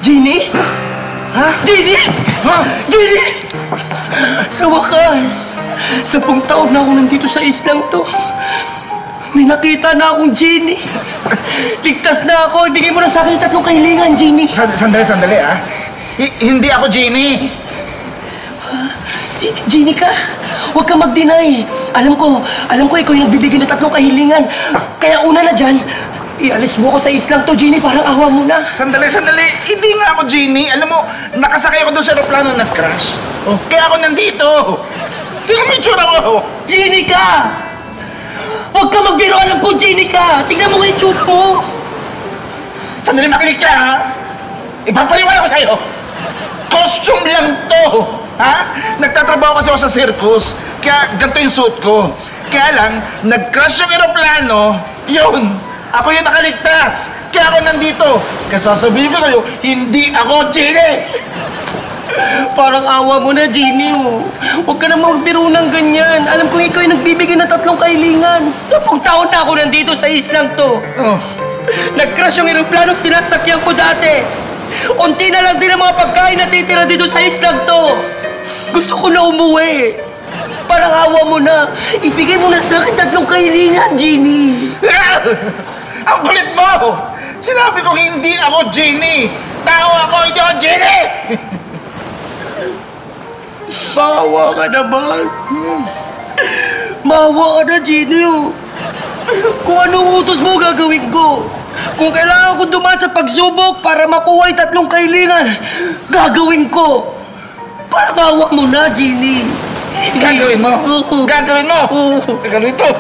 Jeannie? Ha? Jeannie! Ha? Jeannie! Sa wakas, 10 taon na ako nandito sa islang to. May nakita na akong Jeannie. Ligtas na ako. Ibigay mo na sa akin 3 kahilingan, Jeannie. Sandali, ah. Hindi ako Jeannie. Jeannie ka? Huwag ka mag-deny. Alam ko ikaw yung nagbibigay ng 3 kahilingan. Kaya una na dyan, ialis mo ako sa islang to, Jeannie. Parang awa mo na. Sandali. Hindi nga ako Jeannie. Alam mo, nakasakay ako doon sa aeroplano, nag-crash. Oh. Kaya ako nandito. Tingnan mo yung tsura ko. Jeannie ka! Huwag ka magbiro. Alam ko, Jeannie ka. Tingnan mo nga yung tsura mo. Sandali, makinig ka, ha? Ipapaliwala ko sa'yo. Costume lang to. Ha? Nagtatrabaho kasi ako sa circus. Kaya ganito yung suit ko. Kaya lang, nag-crash yung aeroplano. Yun. Ako yung nakaligtas. Kaya ako nandito. Kaya sasabihin ko sa'yo, hindi ako Jeannie. Parang awa mo na, Jeannie, oh. Huwag ka na magbiro ng ganyan. Alam ko ikaw yung nagbibigay ng 3 kahilingan. 10 taon na ako nandito sa islang to. Oh. Nag-crash yung aeroplano sinasakyan ko dati. Unti na lang din ang mga pagkain na titira dito sa islang to. Gusto ko na umuwi. Parang awa mo na. Ibigay mo na sa akin 3 kahilingan, Jeannie. Ang kulit mo! Sinabi ko hindi ako Jeannie. Tao ako, hindi ako Jeannie! Maawa ka naman. Maawa ka na, Jeannie, oh. Kung anong utos mo, gagawin ko. Kung kailangan ko dumaan sa pagsubok para makuha yung 3 kahilingan, gagawin ko. Parang awa mo na, Jeannie. Gagawin mo? Gagawin mo? Gagawin ito.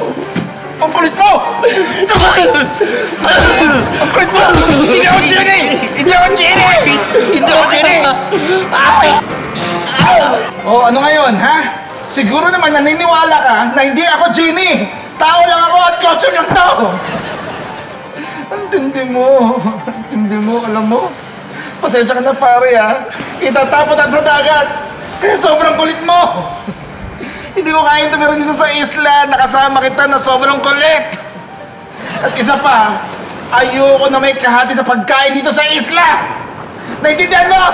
Ang kulit mo! Ang kulit mo! Hindi ako Jeannie! Hindi ako Jeannie! Hindi ako Jeannie! Oh, ano ngayon, ha? Siguro naman naniniwala ka na hindi ako Jeannie! Tao lang ako at costume lang to! Ang tindi mo, alam mo? Pasensya ka na pare, ha? Itatapon ako sa dagat! Kaya sobrang kulit mo! Hindi ko kaya tumira dito sa isla, nakasama kita na sobrang kulit! At isa pa, ayoko na may kahati sa pagkain dito sa isla! Naintindihan mo?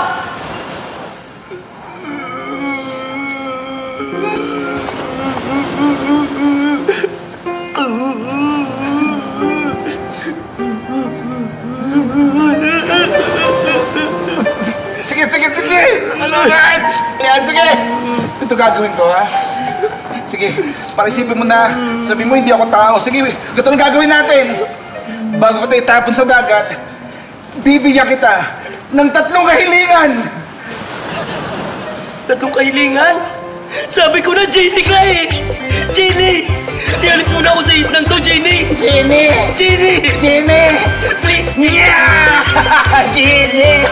Sige! Ano ba? Ayan, sige! Ito gagawin ko, ha? Sige, para isipin mo na, sabi mo hindi ako tao. Sige, ito ang gagawin natin. Bago kita itapon sa dagat, bibigyan kita ng 3 kahilingan. 3 kahilingan? Sabi ko na, Jeannie ka eh! Jeannie! Ialis mo na ako sa islang to, Jeannie! Jeannie! Please! Yeah! Jeannie!